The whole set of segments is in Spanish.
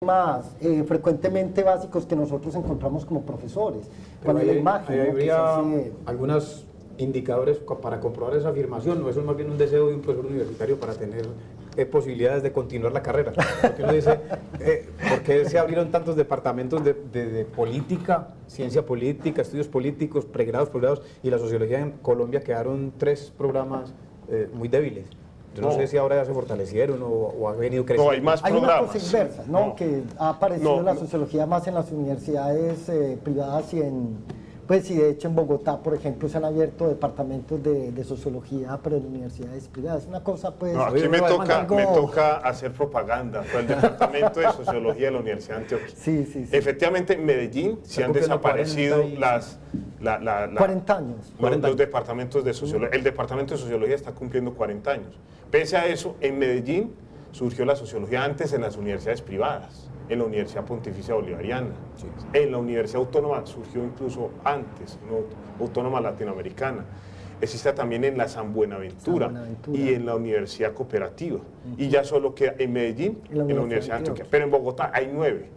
más frecuentemente básicos que nosotros encontramos como profesores. ¿Cuál es la imagen? ¿No? Habría algunos indicadores para comprobar esa afirmación, ¿no? Eso es más bien un deseo de un profesor universitario para tener posibilidades de continuar la carrera. Porque uno dice, ¿por qué se abrieron tantos departamentos de política, ciencia política, estudios políticos, pregrados, posgrados, y la sociología en Colombia quedaron 3 programas muy débiles? Yo no sé si ahora ya se fortalecieron o ha venido creciendo. No, hay más Hay programas. una cosa inversa, ¿no? Que ha aparecido la sociología más en las universidades privadas y pues y de hecho en Bogotá, por ejemplo, se han abierto departamentos de sociología, pero en universidades privadas. Una cosa, pues... No, aquí me toca hacer propaganda por el departamento de sociología de la Universidad de Antioquia. Sí, sí, sí. Efectivamente, en Medellín se han desaparecido 40 años. Los departamentos de sociología. El departamento de sociología está cumpliendo 40 años. Pese a eso, en Medellín surgió la sociología antes en las universidades privadas, en la Universidad Pontificia Bolivariana, en la Universidad Autónoma surgió incluso antes, ¿no? Autónoma Latinoamericana. Existe también en la San Buenaventura y en la Universidad Cooperativa. Y ya solo queda en Medellín, en la Universidad de Antioquia. Pero en Bogotá hay 9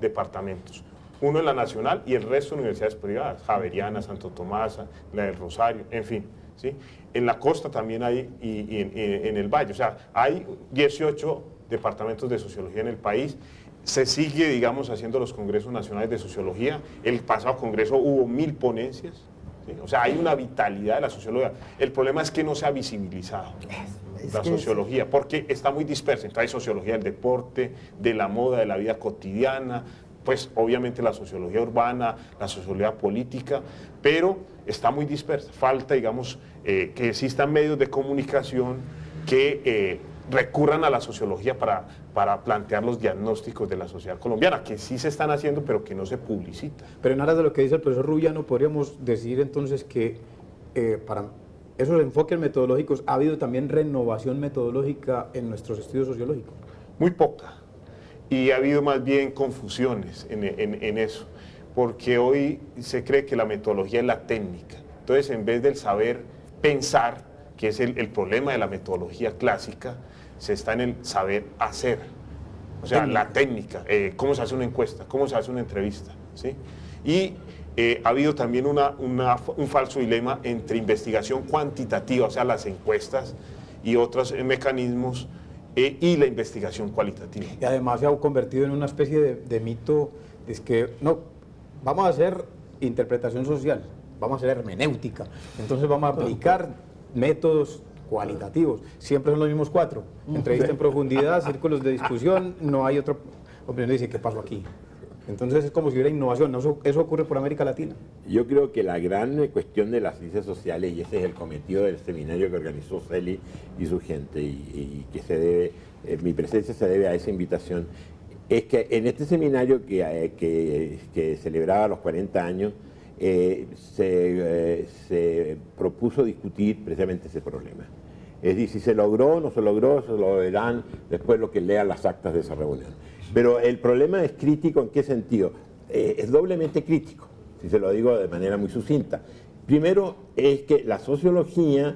departamentos. Uno en la Nacional y el resto de universidades privadas, Javeriana, Santo Tomás, la del Rosario, en fin. ¿Sí? En la costa también hay, y en el Valle. O sea, hay 18 departamentos de sociología en el país. Se sigue, digamos, haciendo los congresos nacionales de sociología. El pasado congreso hubo 1000 ponencias. ¿Sí? O sea, hay una vitalidad de la sociología. El problema es que no se ha visibilizado la sociología, porque está muy dispersa. Entonces hay sociología del deporte, de la moda, de la vida cotidiana, pues obviamente la sociología urbana, la sociología política, pero está muy dispersa. Falta, digamos, que existan medios de comunicación que recurran a la sociología para plantear los diagnósticos de la sociedad colombiana, que sí se están haciendo, pero que no se publicita. Pero en aras de lo que dice el profesor Rubiano, podríamos decir entonces que para esos enfoques metodológicos ha habido también renovación metodológica en nuestros estudios sociológicos. Muy poca. Y ha habido más bien confusiones en eso, porque hoy se cree que la metodología es la técnica. Entonces, en vez del saber pensar, que es el problema de la metodología clásica, se está en el saber hacer. O sea, la técnica, cómo se hace una encuesta, cómo se hace una entrevista. ¿Sí? Y ha habido también un falso dilema entre investigación cuantitativa, o sea, las encuestas y otros mecanismos, y la investigación cualitativa. Y además se ha convertido en una especie de mito, es que no, vamos a hacer interpretación social, vamos a hacer hermenéutica, entonces vamos a aplicar métodos cualitativos, siempre son los mismos 4, entrevista en profundidad, círculos de discusión, no hay otra opinión, dice, ¿qué pasó aquí? Entonces es como si hubiera innovación, eso ocurre por América Latina. Yo creo que la gran cuestión de las ciencias sociales, y ese es el cometido del seminario que organizó Celi y su gente, y que se debe, mi presencia se debe a esa invitación, es que en este seminario que celebraba los 40 años, se propuso discutir precisamente ese problema. Es decir, si se logró o no se logró, eso lo verán después lo que lean las actas de esa reunión. Pero el problema es crítico, ¿en qué sentido? Es doblemente crítico, si se lo digo de manera muy sucinta. Primero es que la sociología,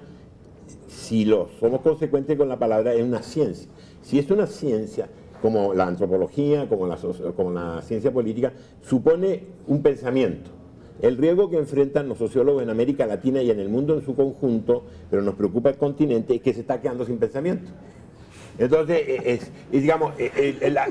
si somos consecuentes con la palabra, es una ciencia. Si es una ciencia, como la antropología, como la ciencia política, supone un pensamiento. El riesgo que enfrentan los sociólogos en América Latina y en el mundo en su conjunto, pero nos preocupa el continente, es que se está quedando sin pensamiento. Entonces, digamos,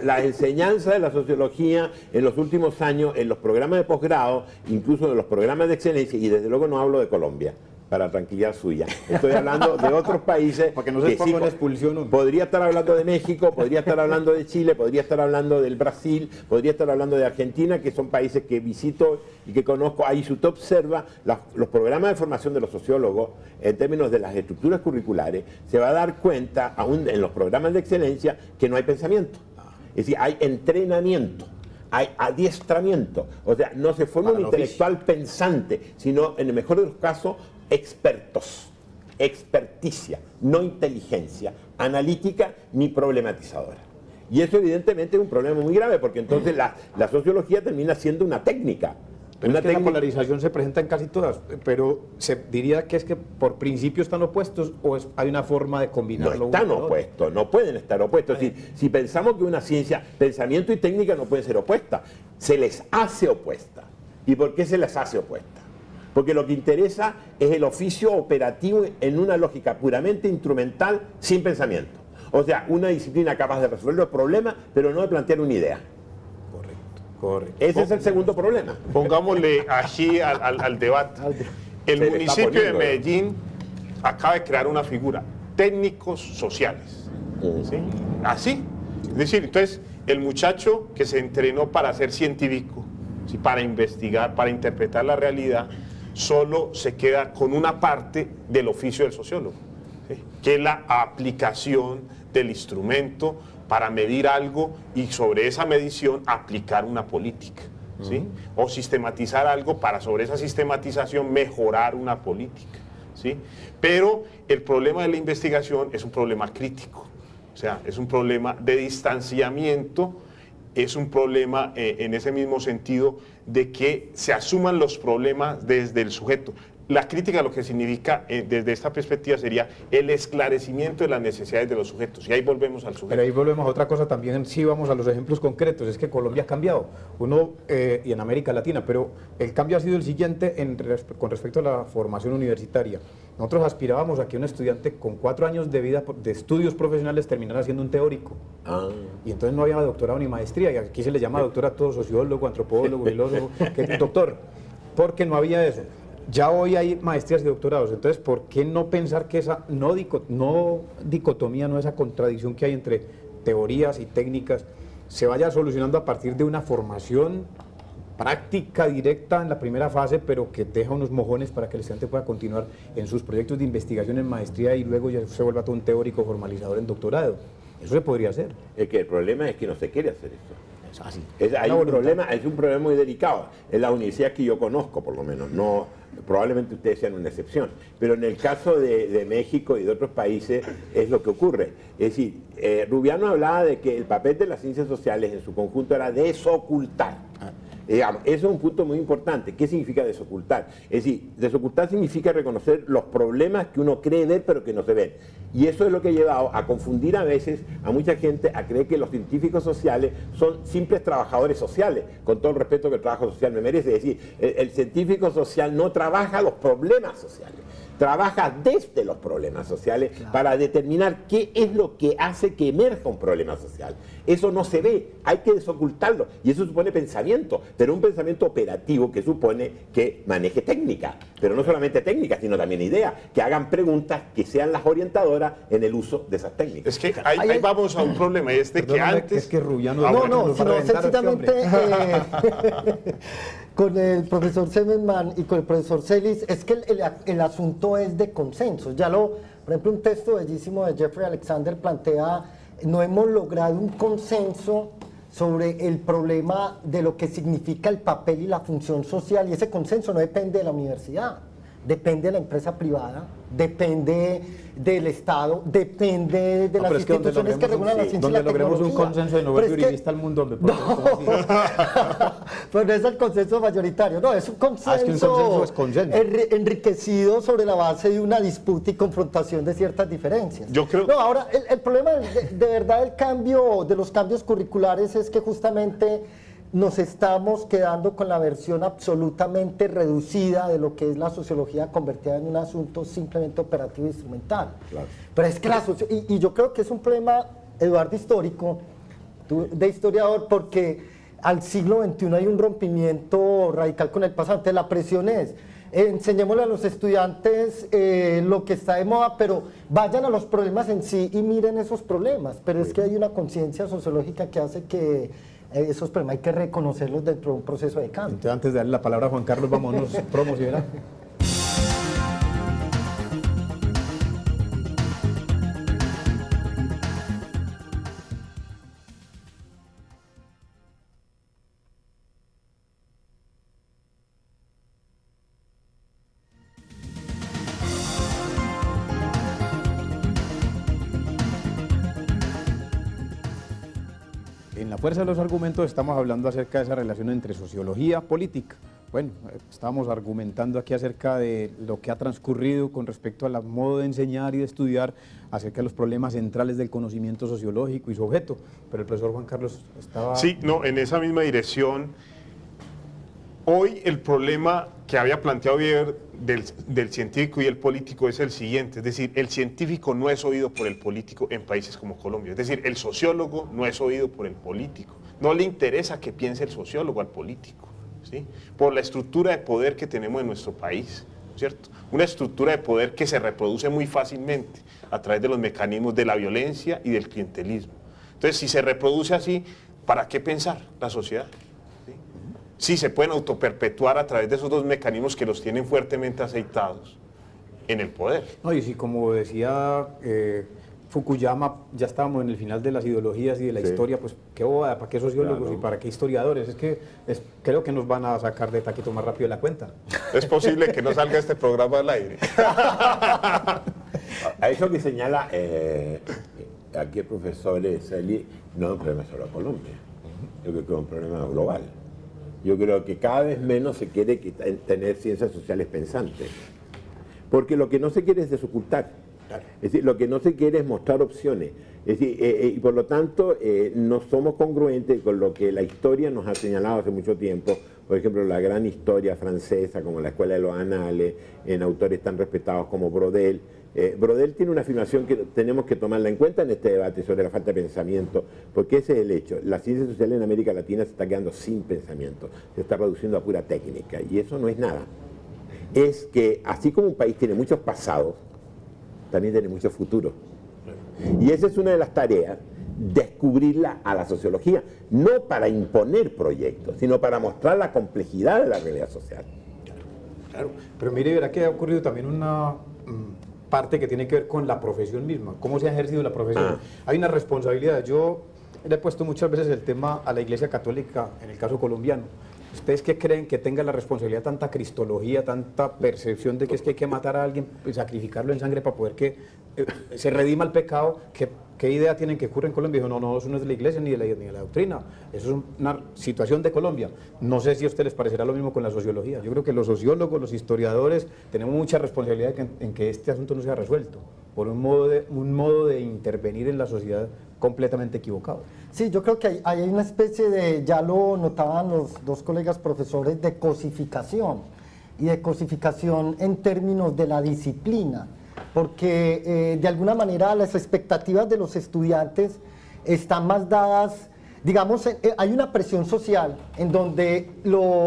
la enseñanza de la sociología en los últimos años, en los programas de posgrado, incluso en los programas de excelencia, y desde luego no hablo de Colombia, para tranquilidad suya, estoy hablando de otros países. Para que no se ponga una expulsión. Podría estar hablando de México, podría estar hablando de Chile, podría estar hablando del Brasil, podría estar hablando de Argentina, que son países que visito y que conozco. Ahí si usted observa los programas de formación de los sociólogos, en términos de las estructuras curriculares, se va a dar cuenta, aún en los programas de excelencia, que no hay pensamiento. Es decir, hay entrenamiento, hay adiestramiento. O sea, no se forma un intelectual pensante, sino, en el mejor de los casos, expertos, experticia, no inteligencia analítica ni problematizadora. Y eso evidentemente es un problema muy grave, porque entonces la sociología termina siendo una técnica, Pero es que la polarización se presenta en casi todas, pero se diría que es que por principio están opuestos o hay una forma de combinarlo. No están opuestos, no pueden estar opuestos. Si pensamos que una ciencia, pensamiento y técnica no pueden ser opuestas, se les hace opuesta. ¿Y por qué se les hace opuesta? Porque lo que interesa es el oficio operativo en una lógica puramente instrumental, sin pensamiento. O sea, una disciplina capaz de resolver los problemas, pero no de plantear una idea. Correcto. Ese es el segundo problema. Pongámosle allí al debate. El municipio de Medellín acaba de crear una figura, técnicos sociales. ¿Sí? Así. Es decir, entonces, el muchacho que se entrenó para ser científico, ¿sí? Para investigar, para interpretar la realidad, solo se queda con una parte del oficio del sociólogo, ¿sí? Que es la aplicación del instrumento para medir algo y sobre esa medición aplicar una política, ¿sí? O sistematizar algo para sobre esa sistematización mejorar una política, ¿sí? Pero el problema de la investigación es un problema crítico, o sea, es un problema de distanciamiento, es un problema en ese mismo sentido de que se asuman los problemas desde el sujeto. La crítica lo que significa desde esta perspectiva sería el esclarecimiento de las necesidades de los sujetos. Y ahí volvemos al sujeto. Pero ahí volvemos a otra cosa también, sí vamos a los ejemplos concretos, es que Colombia ha cambiado, y en América Latina, pero el cambio ha sido el siguiente con respecto a la formación universitaria. Nosotros aspirábamos a que un estudiante con 4 años de vida, de estudios profesionales, terminara siendo un teórico. Y entonces no había doctorado ni maestría, y aquí se le llama doctor a todo sociólogo, antropólogo, filósofo, doctor, porque no había eso. Ya hoy hay maestrías y doctorados, entonces, ¿por qué no pensar que esa no dicotomía, no esa contradicción que hay entre teorías y técnicas, se vaya solucionando a partir de una formación práctica directa en la primera fase, pero que deja unos mojones para que el estudiante pueda continuar en sus proyectos de investigación en maestría y luego ya se vuelva todo un teórico formalizador en doctorado? Eso se podría hacer. Es que el problema es que no se quiere hacer eso. Así. Hay un problema, es un problema muy delicado. En la universidad que yo conozco, por lo menos, no, probablemente ustedes sean una excepción, pero en el caso de México y de otros países es lo que ocurre. Es decir, Rubiano hablaba de que el papel de las ciencias sociales en su conjunto era desocultar. Digamos, eso es un punto muy importante. ¿Qué significa desocultar? Es decir, desocultar significa reconocer los problemas que uno cree ver pero que no se ven. Y eso es lo que ha llevado a confundir a veces a mucha gente a creer que los científicos sociales son simples trabajadores sociales, con todo el respeto que el trabajo social me merece. Es decir, el científico social no trabaja los problemas sociales, trabaja desde los problemas sociales, claro, para determinar qué es lo que hace que emerja un problema social. Eso no se ve, hay que desocultarlo, y eso supone pensamiento, pero un pensamiento operativo que supone que maneje técnica, pero no solamente técnica, sino también ideas, que hagan preguntas que sean las orientadoras en el uso de esas técnicas. Es que ahí vamos a un problema, y es de que antes... Es que Rubiano... No, sino sencillamente... con el profesor Semenman y con el profesor Celis, es que el asunto es de consenso. Por ejemplo, un texto bellísimo de Jeffrey Alexander plantea, no hemos logrado un consenso sobre el problema de lo que significa el papel y la función social, y ese consenso no depende de la universidad, depende de la empresa privada, depende del Estado, depende de las instituciones que regulan la ciencia y la tecnología. Donde logremos un consenso de no ver uribista al mundo. Pues no es el consenso mayoritario, no, es un consenso, enriquecido sobre la base de una disputa y confrontación de ciertas diferencias. Yo creo... No, ahora, el problema de verdad de los cambios curriculares es que justamente nos estamos quedando con la versión absolutamente reducida de lo que es la sociología convertida en un asunto simplemente operativo e instrumental. Claro. Pero es que y yo creo que es un problema, Eduardo, histórico, de historiador, porque al siglo XXI hay un rompimiento radical con el pasado. Entonces la presión es, enseñémosle a los estudiantes lo que está de moda, pero vayan a los problemas en sí y miren esos problemas. Pero es que hay una conciencia sociológica que hace que esos problemas hay que reconocerlos dentro de un proceso de cambio. Entonces, antes de darle la palabra a Juan Carlos, vámonos promocionar. En la fuerza de los argumentos estamos hablando acerca de esa relación entre sociología, política. bueno, estábamos argumentando aquí acerca de lo que ha transcurrido con respecto al modo de enseñar y de estudiar, acerca de los problemas centrales del conocimiento sociológico y su objeto, pero el profesor Juan Carlos estaba... Sí, no, en esa misma dirección. Hoy el problema que había planteado Weber del científico y el político es el siguiente, es decir, el científico no es oído por el político en países como Colombia, es decir, el sociólogo no es oído por el político, no le interesa que piense el sociólogo al político, ¿sí? Por la estructura de poder que tenemos en nuestro país, ¿cierto? Una estructura de poder que se reproduce muy fácilmente a través de los mecanismos de la violencia y del clientelismo. Entonces, si se reproduce así, ¿para qué pensar la sociedad? Sí, se pueden autoperpetuar a través de esos dos mecanismos que los tienen fuertemente aceitados en el poder. No, y si como decía Fukuyama, ya estábamos en el final de las ideologías y de la historia, pues qué bobada, ¿para qué sociólogos claro. y para qué historiadores? Es que creo que nos van a sacar de taquito más rápido de la cuenta. Es posible que no salga este programa al aire. A eso que señala aquí el profesor Celi, no es un problema solo a Colombia, yo creo que es un problema global. Yo creo que cada vez menos se quiere tener ciencias sociales pensantes, porque lo que no se quiere es desocultar, es decir, lo que no se quiere es mostrar opciones, es decir, y por lo tanto no somos congruentes con lo que la historia nos ha señalado hace mucho tiempo, por ejemplo, la gran historia francesa, como la Escuela de los Anales, en autores tan respetados como Brodel. Brodel tiene una afirmación que tenemos que tomarla en cuenta en este debate sobre la falta de pensamiento, porque ese es el hecho. La ciencia social en América Latina se está quedando sin pensamiento, se está reduciendo a pura técnica, y eso no es nada. Es que así como un país tiene muchos pasados, también tiene muchos futuros. Y esa es una de las tareas, descubrirla a la sociología, no para imponer proyectos, sino para mostrar la complejidad de la realidad social. Claro. Pero mire, verá que ha ocurrido también una parte que tiene que ver con la profesión misma, cómo se ha ejercido la profesión. Hay una responsabilidad. Yo le he puesto muchas veces el tema a la Iglesia Católica, en el caso colombiano. ¿Ustedes qué creen que tenga la responsabilidad, tanta cristología, tanta percepción de que es que hay que matar a alguien, sacrificarlo en sangre para poder que se redima el pecado? ¿Qué idea tienen que ocurre en Colombia? Dijo, no, eso no es de la Iglesia ni de la doctrina, eso es una situación de Colombia. No sé si a ustedes les parecerá lo mismo con la sociología. Yo creo que los sociólogos, los historiadores, tenemos mucha responsabilidad en que este asunto no sea resuelto por un modo de intervenir en la sociedad completamente equivocado. Sí, yo creo que hay una especie de, ya lo notaban los dos colegas profesores, de cosificación, y de cosificación en términos de la disciplina, porque de alguna manera las expectativas de los estudiantes están más dadas, digamos, hay una presión social en donde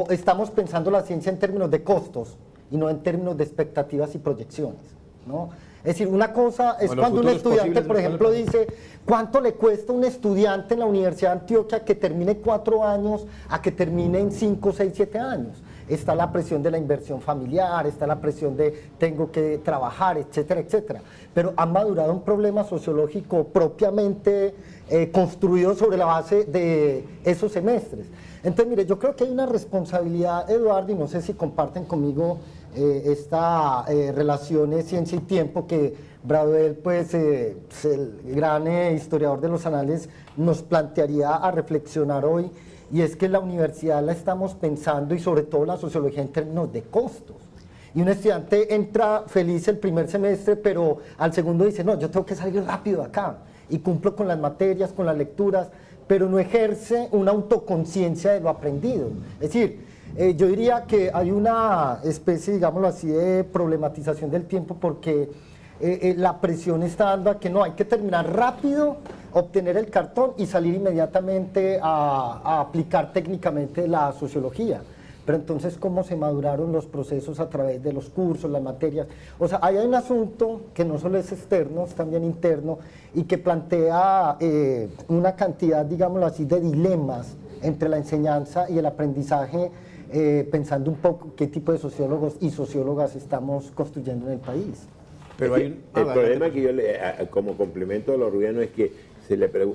estamos pensando la ciencia en términos de costos y no en términos de expectativas y proyecciones, ¿no? Es decir, una cosa es cuando un estudiante, por ejemplo, dice, ¿cuánto le cuesta a un estudiante en la Universidad de Antioquia que termine 4 años a que termine en 5, 6, 7 años? Está la presión de la inversión familiar, está la presión de tengo que trabajar, etcétera, etcétera. Pero ha madurado un problema sociológico propiamente construido sobre la base de esos semestres. Entonces, mire, yo creo que hay una responsabilidad, Eduardo, y no sé si comparten conmigo esta relación de ciencia y tiempo que Brodel, pues el gran historiador de los anales, nos plantearía a reflexionar hoy, y es que la universidad la estamos pensando, y sobre todo la sociología, en términos de costos. Y un estudiante entra feliz el primer semestre, pero al segundo dice, no, yo tengo que salir rápido de acá, y cumplo con las materias, con las lecturas, pero no ejerce una autoconciencia de lo aprendido. Es decir, yo diría que hay una especie, digámoslo así, de problematización del tiempo, porque la presión está dando a que no, hay que terminar rápido, obtener el cartón y salir inmediatamente a aplicar técnicamente la sociología. Pero entonces, ¿cómo se maduraron los procesos a través de los cursos, las materias? O sea, hay un asunto que no solo es externo, es también interno, y que plantea una cantidad, digámoslo así, de dilemas entre la enseñanza y el aprendizaje, pensando un poco qué tipo de sociólogos y sociólogas estamos construyendo en el país. Pero el problema que yo como complemento a lo rubiano es que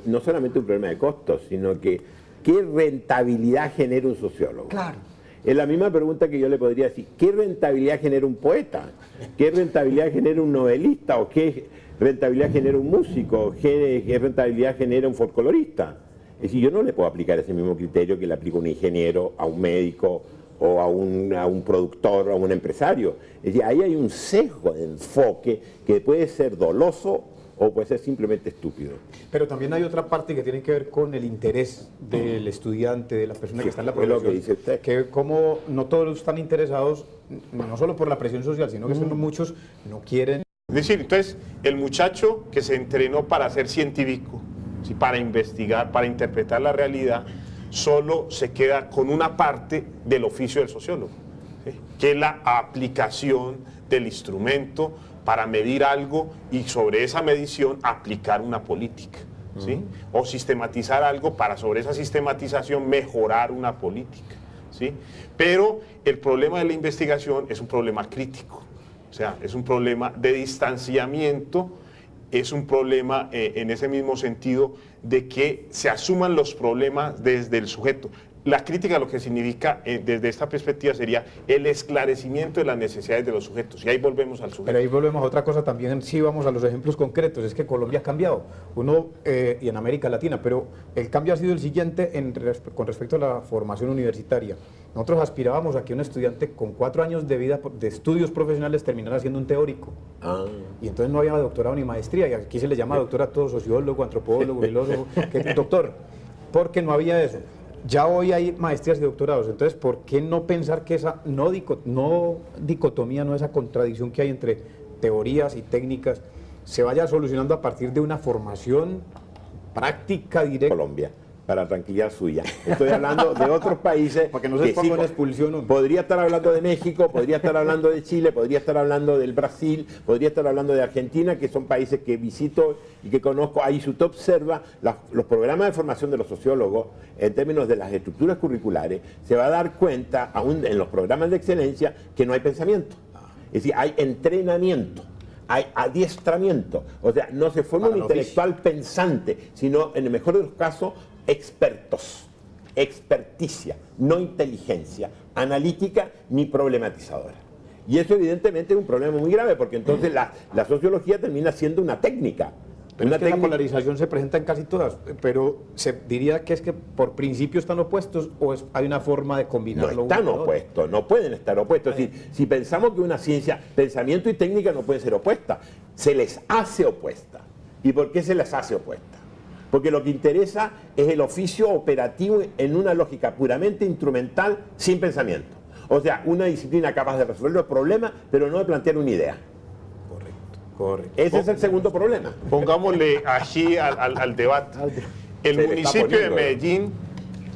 no solamente un problema de costos, sino que ¿qué rentabilidad genera un sociólogo? Claro. Es la misma pregunta que yo le podría decir, ¿qué rentabilidad genera un poeta? ¿Qué rentabilidad genera un novelista? ¿O qué rentabilidad genera un músico? ¿Qué rentabilidad genera un folclorista? Es decir, yo no le puedo aplicar ese mismo criterio que le aplica un ingeniero, a un médico o a un productor, a un empresario. Es decir, ahí hay un sesgo de enfoque que puede ser doloso o puede ser simplemente estúpido. Pero también hay otra parte que tiene que ver con el interés del estudiante, de la persona que está en la es lo profesión. que dice usted. Que como no todos están interesados, no solo por la presión social, sino que muchos no quieren. Es decir, entonces, el muchacho que se entrenó para ser científico, ¿sí?, para investigar, para interpretar la realidad, solo se queda con una parte del oficio del sociólogo, ¿sí?, que es la aplicación del instrumento para medir algo y sobre esa medición aplicar una política, ¿sí? O sistematizar algo para sobre esa sistematización mejorar una política, ¿sí? Pero el problema de la investigación es un problema crítico, o sea, es un problema de distanciamiento, es un problema en ese mismo sentido de que se asuman los problemas desde el sujeto. La crítica lo que significa desde esta perspectiva sería el esclarecimiento de las necesidades de los sujetos. Y ahí volvemos al sujeto. Pero ahí volvemos a otra cosa también, sí vamos a los ejemplos concretos, es que Colombia ha cambiado, y en América Latina, pero el cambio ha sido el siguiente con respecto a la formación universitaria. Nosotros aspirábamos a que un estudiante con 4 años de vida, de estudios profesionales, terminara siendo un teórico. Y entonces no había doctorado ni maestría, y aquí se le llama doctor a todo, sociólogo, antropólogo, filósofo, doctor, porque no había eso. Ya hoy hay maestrías y doctorados, entonces, ¿por qué no pensar que esa no dicotomía, no esa contradicción que hay entre teorías y técnicas, se vaya solucionando a partir de una formación práctica directa? Colombia, para tranquilidad suya. Estoy hablando de otros países. Para que no se ponga una expulsión. Podría estar hablando de México, podría estar hablando de Chile, podría estar hablando del Brasil, podría estar hablando de Argentina, que son países que visito y que conozco. Ahí si usted observa los programas de formación de los sociólogos, en términos de las estructuras curriculares, se va a dar cuenta, aún en los programas de excelencia, que no hay pensamiento. Es decir, hay entrenamiento. Hay adiestramiento, o sea, no se forma un intelectual pensante, sino en el mejor de los casos, expertos, experticia, no inteligencia analítica ni problematizadora. Y eso evidentemente es un problema muy grave, porque entonces la sociología termina siendo una técnica. Pero es que la polarización se presenta en casi todas, pero se diría que es que por principio están opuestos o hay una forma de combinarlo. No están opuestos, no pueden estar opuestos. Si pensamos que una ciencia, pensamiento y técnica no pueden ser opuestas, se les hace opuesta. ¿Y por qué se les hace opuesta? Porque lo que interesa es el oficio operativo en una lógica puramente instrumental, sin pensamiento. O sea, una disciplina capaz de resolver los problemas, pero no de plantear una idea. Correcto. Ese es el segundo problema. Pongámosle allí al debate. El municipio de Medellín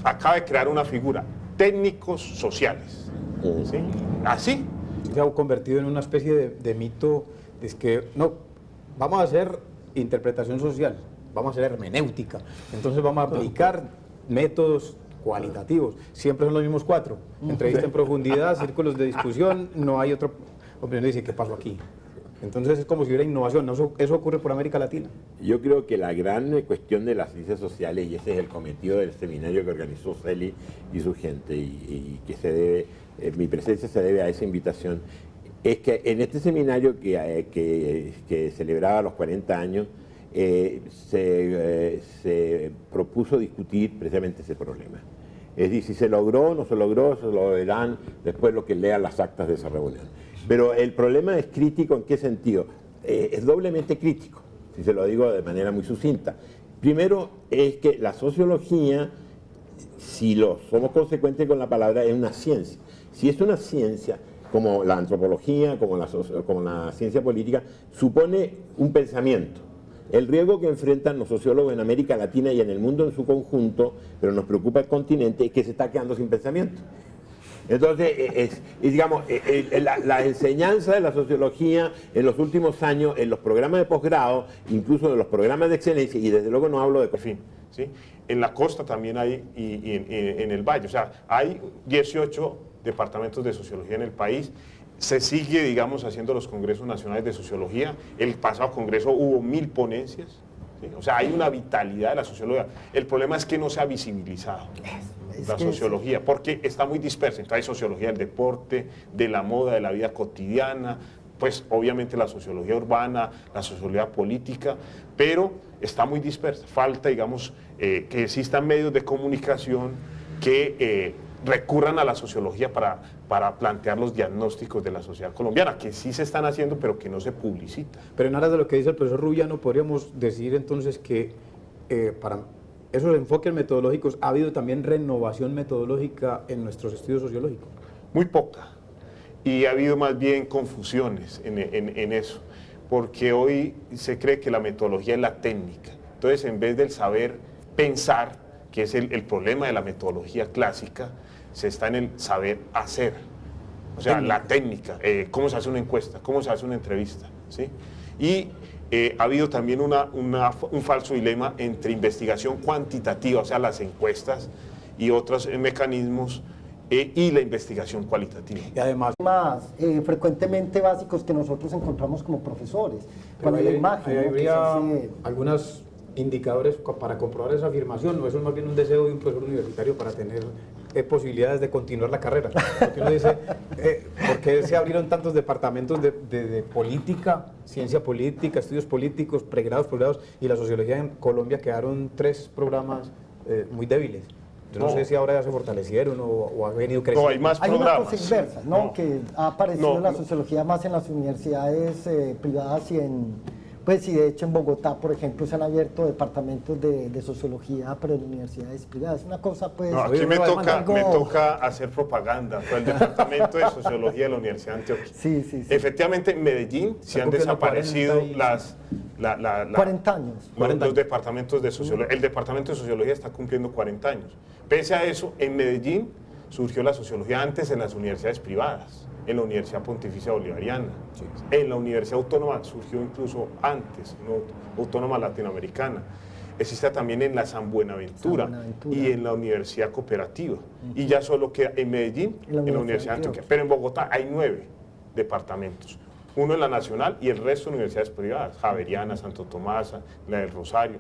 acaba de crear una figura, técnicos sociales. ¿Sí? Así. Se ha convertido en una especie de mito, es que no, vamos a hacer interpretación social, vamos a hacer hermenéutica, entonces vamos a aplicar métodos cualitativos, siempre son los mismos 4, entrevista en profundidad, círculos de discusión, no hay otro, opinión dice, ¿qué pasó aquí? Entonces es como si hubiera innovación, eso ocurre por América Latina. Yo creo que la gran cuestión de las ciencias sociales, y ese es el cometido del seminario que organizó Celi y su gente, y que se debe, mi presencia se debe a esa invitación, es que en este seminario que celebraba los 40 años, se propuso discutir precisamente ese problema. Es decir, si se logró o no se logró, eso lo verán después lo que lean las actas de esa reunión. Pero el problema es crítico, ¿en qué sentido? Es doblemente crítico, si se lo digo de manera muy sucinta. Primero es que la sociología, si somos consecuentes con la palabra, es una ciencia. Si es una ciencia, como la antropología, como la ciencia política, supone un pensamiento. El riesgo que enfrentan los sociólogos en América Latina y en el mundo en su conjunto, pero nos preocupa el continente, es que se está quedando sin pensamiento. Entonces, digamos, la enseñanza de la sociología en los últimos años, en los programas de posgrado, incluso en los programas de excelencia, y desde luego no hablo de... En fin, ¿sí? En la costa también hay, y en el valle, o sea, hay 18 departamentos de sociología en el país. Se sigue, digamos, haciendo los congresos nacionales de sociología. El pasado congreso hubo 1000 ponencias, ¿sí? O sea, hay una vitalidad de la sociología. El problema es que no se ha visibilizado la sociología, porque está muy dispersa. Entonces hay sociología del deporte, de la moda, de la vida cotidiana, pues obviamente la sociología urbana, la sociología política, pero está muy dispersa. Falta, digamos, que existan medios de comunicación que recurran a la sociología para plantear los diagnósticos de la sociedad colombiana, que sí se están haciendo, pero que no se publicita. Pero en aras de lo que dice el profesor Rubiano, podríamos decir entonces que para esos enfoques metodológicos ha habido también renovación metodológica en nuestros estudios sociológicos. Muy poca. Y ha habido más bien confusiones en eso, porque hoy se cree que la metodología es la técnica. Entonces, en vez del saber pensar, que es el problema de la metodología clásica, se está en el saber hacer. O sea, la técnica, cómo se hace una encuesta, cómo se hace una entrevista, ¿sí? Y ha habido también un falso dilema entre investigación cuantitativa, o sea, las encuestas y otros mecanismos, y la investigación cualitativa. Y además, Más frecuentemente básicos que nosotros encontramos como profesores. Cuando la imagen, ¿no? habría Que se hace- algunos indicadores para comprobar esa afirmación, no, eso es más bien un deseo de un profesor universitario para tener posibilidades de continuar la carrera. Porque uno dice, ¿por qué se abrieron tantos departamentos de política, ciencia política, estudios políticos, pregrados, posgrados, y la sociología en Colombia quedaron 3 programas muy débiles? Yo no sé si ahora ya se fortalecieron o ha venido creciendo. No, hay más Hay una programas. cosa inversa, ¿no? No. Que ha aparecido No, la no. sociología más en las universidades privadas y de hecho en Bogotá, por ejemplo, se han abierto departamentos de sociología, pero en universidades privadas. Una cosa, pues... No, aquí me algo- toca hacer propaganda por el Departamento de Sociología de la Universidad de Antioquia. Sí, sí, sí. Efectivamente, en Medellín se han cumpliendo desaparecido 40 40 años. los departamentos de sociología. El Departamento de Sociología está cumpliendo 40 años. Pese a eso, en Medellín surgió la sociología antes en las universidades privadas, en la Universidad Pontificia Bolivariana. Sí. En la Universidad Autónoma surgió incluso antes, ¿no? Autónoma Latinoamericana. Existe también en la San Buenaventura, San Buenaventura. y en la Universidad Cooperativa. Y ya solo queda en Medellín, En la en la Universidad Universidad de de Antioquia. Antioquia. Pero en Bogotá hay 9 departamentos. Uno en la Nacional y el resto de universidades privadas, Javeriana, Santo Tomás, la del Rosario.